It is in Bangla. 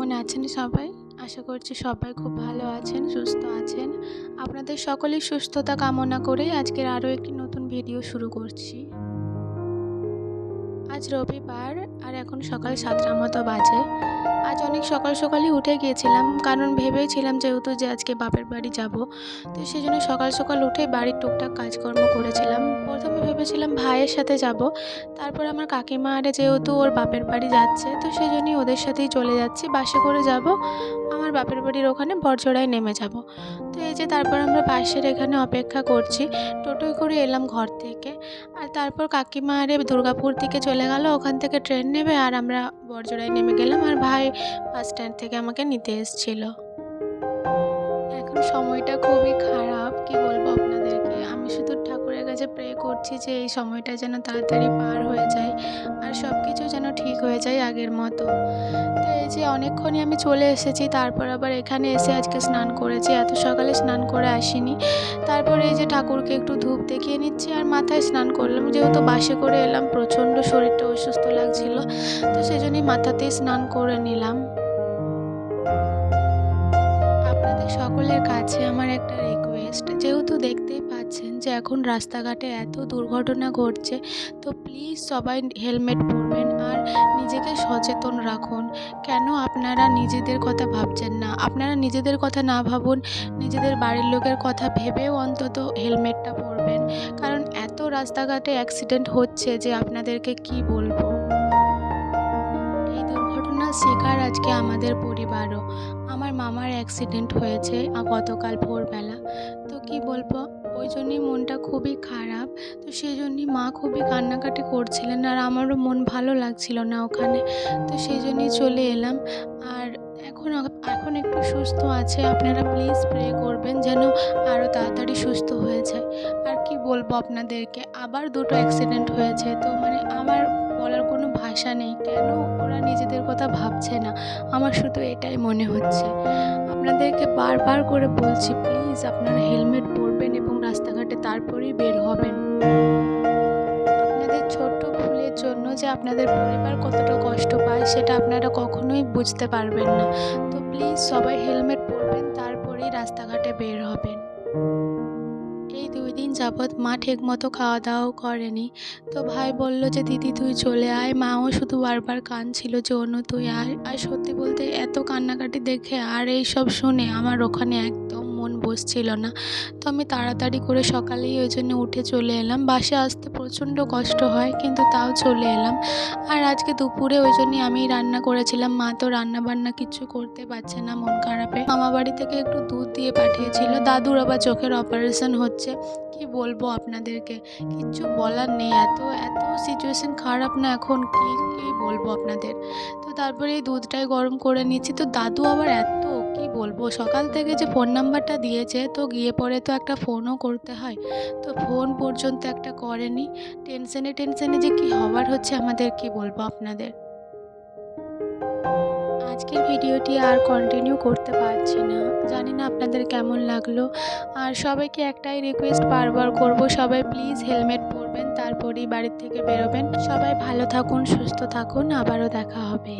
কেমন আছেন সবাই? আশা করছি সবাই খুব ভালো আছেন, সুস্থ আছেন। আপনাদের সকলের সুস্থতা কামনা করেই আজকের আরও একটি নতুন ভিডিও শুরু করছি। আজ রবিবার আর এখন সকাল 7টার মতো বাজে। আজ অনেক সকাল সকালই উঠে গিয়েছিলাম, কারণ ভেবেছিলাম যেহেতু যে আজকে বাপের বাড়ি যাব, তো সেই জন্য সকাল সকাল উঠে বাড়ির টুকটাক কাজকর্ম করেছিলাম। প্রথমে ভেবেছিলাম ভাইয়ের সাথে যাব, তারপর আমার কাকিমা আরে যেহেতু ওর বাপের বাড়ি যাচ্ছে, তো সেই জন্যই ওদের সাথেই চলে যাচ্ছি। বাসে করে যাব, আমার বাপের বাড়ির ওখানে বড়জোড়ায় নেমে যাব। তো এই যে তারপর আমরা বাসের এখানে অপেক্ষা করছি, টোটোয় করে এলাম ঘর থেকে। আর তারপর কাকিমা আরে দুর্গাপুর দিকে চলে গেল, ওখান থেকে ট্রেন নেবে আর আমরা বড়জোড়ায় নেমে গেলাম। আর ভাই বাস স্ট্যান্ড থেকে আমাকে নিতে এসেছিল। এখন সময়টা খুবই খারাপ, কি বলবো আপনাদেরকে। আমি শুধু ঠাকুরের কাছে প্রে করছি যে এই সময়টা যেন তাড়াতাড়ি পার হয়ে যায় আর সব কিছু যেন ঠিক হয়ে যায় আগের মতো। তো এই যে অনেকক্ষণই আমি চলে এসেছি, তারপর আবার এখানে এসে আজকে স্নান করেছি, এত সকালে স্নান করে আসিনি। তারপরে এই যে ঠাকুরকে একটু ধূপ দেখিয়ে নিচ্ছি আর মাথায় স্নান করলাম, যেহেতু বাসে করে এলাম, প্রচণ্ড শরীরটা অসুস্থ লাগছিল, তো সেই জন্যই মাথাতেই স্নান করে নিলাম। আপনাদের সকলের কাছে আমার একটা রিকোয়েস্ট, যেহেতু দেখতেই পাচ্ছেন যে এখন রাস্তাঘাটে এত দুর্ঘটনা ঘটছে, তো প্লিজ সবাই হেলমেট পরবেন আর নিজেকে সচেতন রাখুন। কেন আপনারা নিজেদের কথা ভাবছেন না? আপনারা নিজেদের কথা না ভাবুন, নিজেদের বাড়ির লোকের কথা ভেবেও অন্তত হেলমেটটা পরবেন, কারণ এত রাস্তাঘাটে অ্যাক্সিডেন্ট হচ্ছে যে আপনাদেরকে কি বলবো। এই দুর্ঘটনার শিকার আজকে আমাদের পরিবারও। আমার মামার অ্যাক্সিডেন্ট হয়েছে গতকাল ভোরবেলা। তো কি বলবো, ওই জন্যই মনটা খুবই খারাপ। তো সেই জন্যই মা খুবই কান্নাকাটি করছিলেন আর আমারও মন ভালো লাগছিল না ওখানে। তো সেই জন্যই চলে এলাম। আর এখন একটু সুস্থ আছে। আপনারা প্লিজ প্রে করবেন যেন আরও তাড়াতাড়ি সুস্থ হয়ে যায়। আর কি বলবো আপনাদেরকে, আবার দুটো অ্যাক্সিডেন্ট হয়েছে। তো মানে আমার বলার কোনো ভাষা নেই, কেন ওরা নিজেদের কথা ভাবছে না, আমার শুধু এটাই মনে হচ্ছে। আপনাদেরকে বারবার করে বলছি, প্লিজ আপনারা হেলমেট পরবেন এবং রাস্তাঘাটে তারপরেই বের হবেন। আপনাদের ছোট্ট ভুলের জন্য যে আপনাদের পরিবার কতটা কষ্ট পায় সেটা আপনারা কখনোই বুঝতে পারবেন না। তো প্লিজ সবাই হেলমেট পরবেন, তারপরেই রাস্তাঘাটে বের হবেন। এই 2 দিন যাবৎ মা ঠিকমতো খাওয়া দাওয়াও করেনি। তো ভাই বলল যে দিদি তুই চলে আয়, মাও শুধু বারবার কাঁদছিল যে অনু তুই আয়। আর সত্যি বলতে এত কান্নাকাটি দেখে আর এইসব শুনে আমার ওখানে একদম মন বসছিল না। তো আমি তাড়াতাড়ি করে সকালেই ওই জন্য উঠে চলে এলাম। বাসে আসতে প্রচণ্ড কষ্ট হয়, কিন্তু তাও চলে এলাম। আর আজকে দুপুরে ওই জন্যই আমিই রান্না করেছিলাম, মা তো রান্না বান্না কিচ্ছু করতে পারছে না মন খারাপে। মামাবাড়ি থেকে একটু দুধ দিয়ে পাঠিয়েছিল, দাদুর আবার চোখের অপারেশন হচ্ছে। কি বলবো আপনাদেরকে, কিচ্ছু বলার নেই। এত এত সিচুয়েশন খারাপ না এখন, কি বলবো আপনাদের। তো তারপরে এই দুধটাই গরম করে নিচ্ছি। তো দাদু আবার কি বলবো, সকাল থেকে যে ফোন নাম্বারটা দিয়েছে, তো গিয়ে পরে তো একটা ফোনও করতে হয়, তো ফোন পর্যন্ত একটা করেনি। টেনশনে টেনশনে যে কি হবার হচ্ছে আমাদের, কি বলবো আপনাদের। আজকের ভিডিওটি আর কন্টিনিউ করতে পারছি না, জানি না আপনাদের কেমন লাগলো। আর সবাইকে একটাই রিকোয়েস্ট বারবার করব, সবাই প্লিজ হেলমেট পরবেন, তারপরেই বাড়ির থেকে বেরোবেন। সবাই ভালো থাকুন, সুস্থ থাকুন, আবারও দেখা হবে।